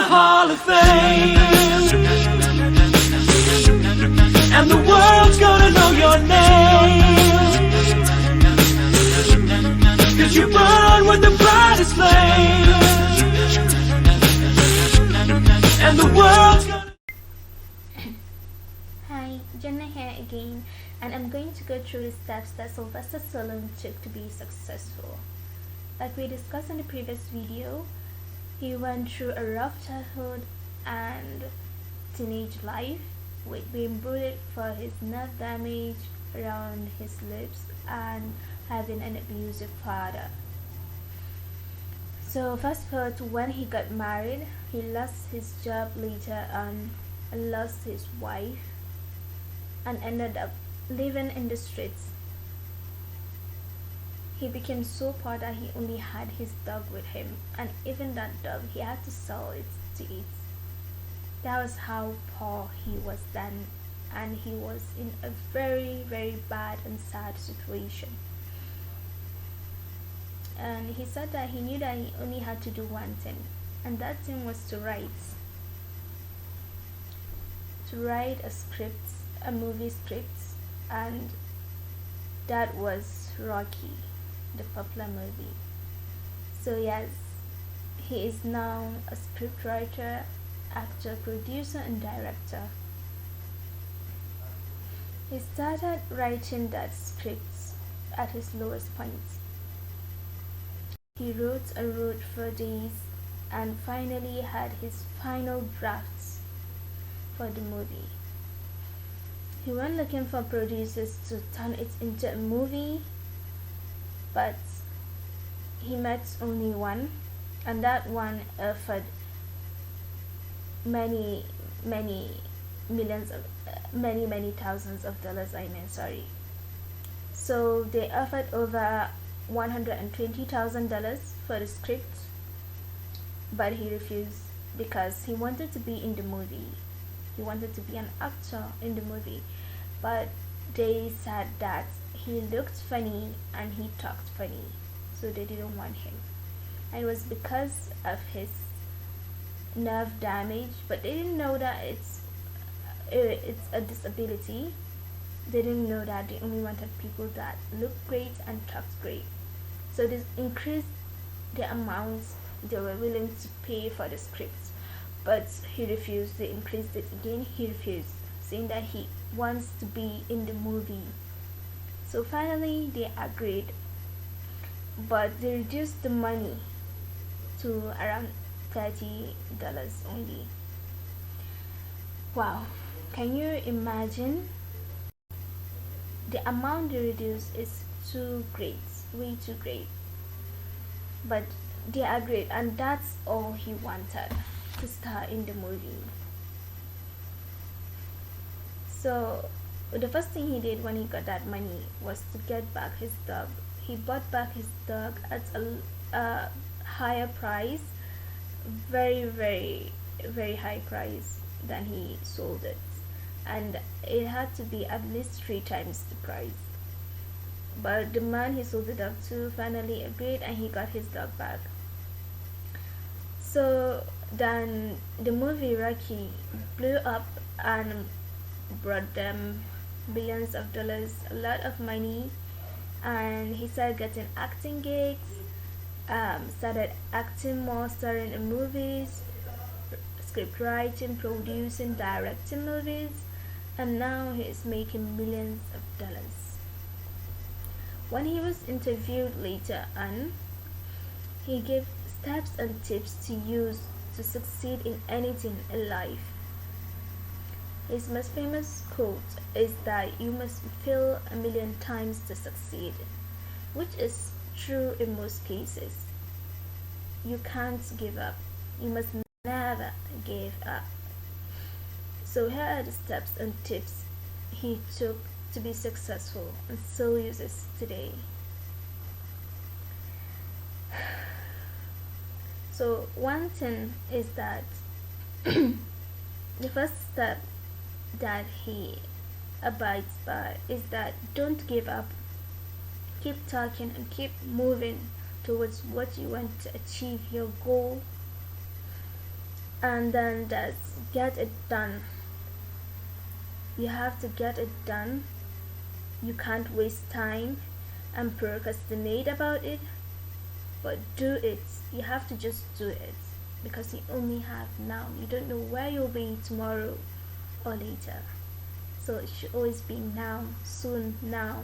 Hall of Fame, and the world's gonna know your name, 'cause you burn with the brightest flame, and the world's gonna... Hi, Jenna here again, and I'm going to go through the steps that Sylvester Stallone took to be successful. Like we discussed in the previous video, he went through a rough childhood and teenage life, with being bullied for his nerve damage around his lips and having an abusive father. So fast forward to when he got married, he lost his job later on, and lost his wife, and ended up living in the streets. He became so poor that he only had his dog with him, and even that dog he had to sell it to eat. That was how poor he was then, and he was in a very, very bad and sad situation. And he said that he knew that he only had to do one thing, and that thing was to write a script, a movie script, and that was Rocky, the popular movie. So yes, he is now a scriptwriter, actor, producer, and director. He started writing that script at his lowest point. He wrote and wrote for days, and finally had his final drafts for the movie. He went looking for producers to turn it into a movie, but he met only one, and that one offered many thousands of dollars. So they offered over $120,000 for the script, but he refused because he wanted to be in the movie. He wanted to be an actor in the movie, but they said that he looked funny and he talked funny, so they didn't want him. And it was because of his nerve damage, but they didn't know that it's a disability. They didn't know that they only wanted people that looked great and talked great. So this increased the amount they were willing to pay for the script, but he refused. They increased it again. He refused, saying that he wants to be in the movie. So finally they agreed, but they reduced the money to around $30 only. Wow, can you imagine? The amount they reduced is too great, way too great. But they agreed, and that's all he wanted, to star in the movie. So the first thing he did when he got that money was to get back his dog. He bought back his dog at a higher price, very high price than he sold it, and it had to be at least 3 times the price. But the man he sold the dog to finally agreed, and he got his dog back. So then the movie Rocky blew up and brought them billions of dollars, a lot of money, and he started getting acting gigs, started acting more, starring in movies, script writing, producing, directing movies, and now he is making millions of dollars. When he was interviewed later on, he gave steps and tips to use to succeed in anything in life. His most famous quote is that you must fail 1,000,000 times to succeed, which is true in most cases. You can't give up. You must never give up. So here are the steps and tips he took to be successful and still uses today. So one thing is that the first step that he abides by is that don't give up. Keep talking and keep moving towards what you want to achieve, your goal. and then just get it done. You have to get it done. You can't waste time and procrastinate about it, but do it. You have to just do it, because you only have now. You don't know where you'll be tomorrow or later, so it should always be now, soon, now.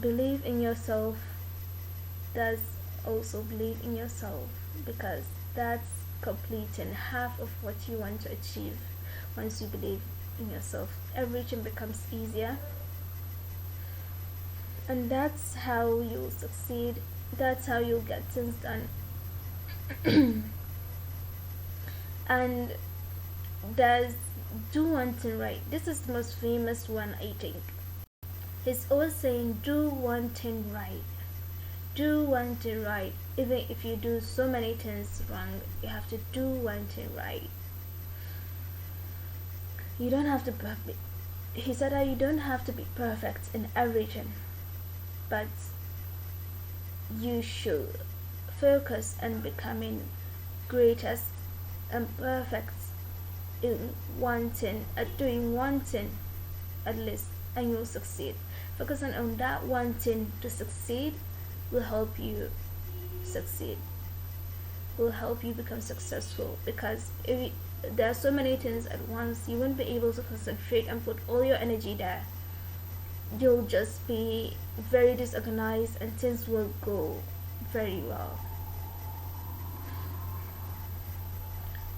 Believe in yourself. Does also believe in yourself, because that's completing half of what you want to achieve. Once you believe in yourself, everything becomes easier, and that's how you'll succeed. That's how you'll get things done. And does do one thing right. This is the most famous one, I think. He's always saying, do one thing right. Do one thing right. Even if you do so many things wrong, you have to do one thing right. You don't have to he said that you don't have to be perfect in everything, but you should focus on becoming greatest and perfect in one thing, at doing one thing at least, and you'll succeed. Focusing on that one thing to succeed will help you succeed, will help you become successful, because if there are so many things at once, you won't be able to concentrate and put all your energy there. You'll just be very disorganized and things will go very well.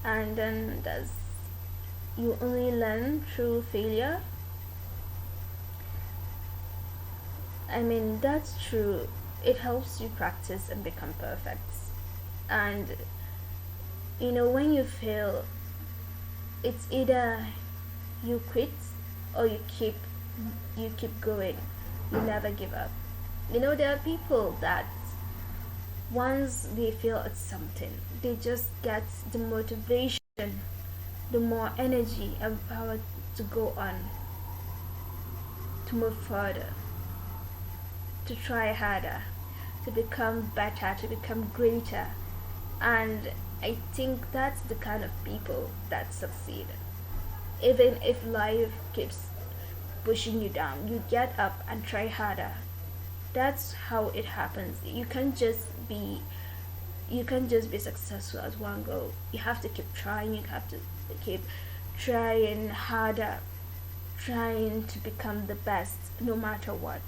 And then you only learn through failure. I mean, that's true. It helps you practice and become perfect. And when you fail, it's either you quit or you keep going. You never give up. There are people that once they fail at something, they just get the motivation, the more energy and power to go on, to move further, to try harder, to become better, to become greater. And I think that's the kind of people that succeed. Even if life keeps pushing you down, you get up and try harder. That's how it happens. You can't just be successful at one go. You have to keep trying. You have to keep trying harder, trying to become the best no matter what.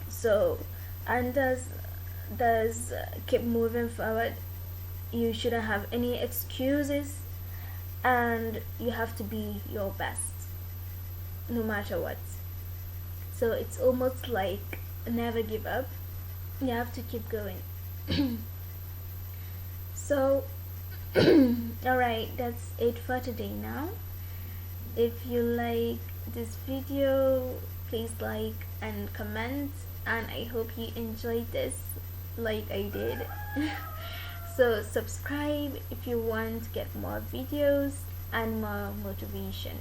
So, and does keep moving forward. You shouldn't have any excuses, and you have to be your best no matter what. So it's almost like never give up. You have to keep going. So alright, that's it for today now. If you like this video, please like and comment, and I hope you enjoyed this like I did. So subscribe if you want to get more videos and more motivation.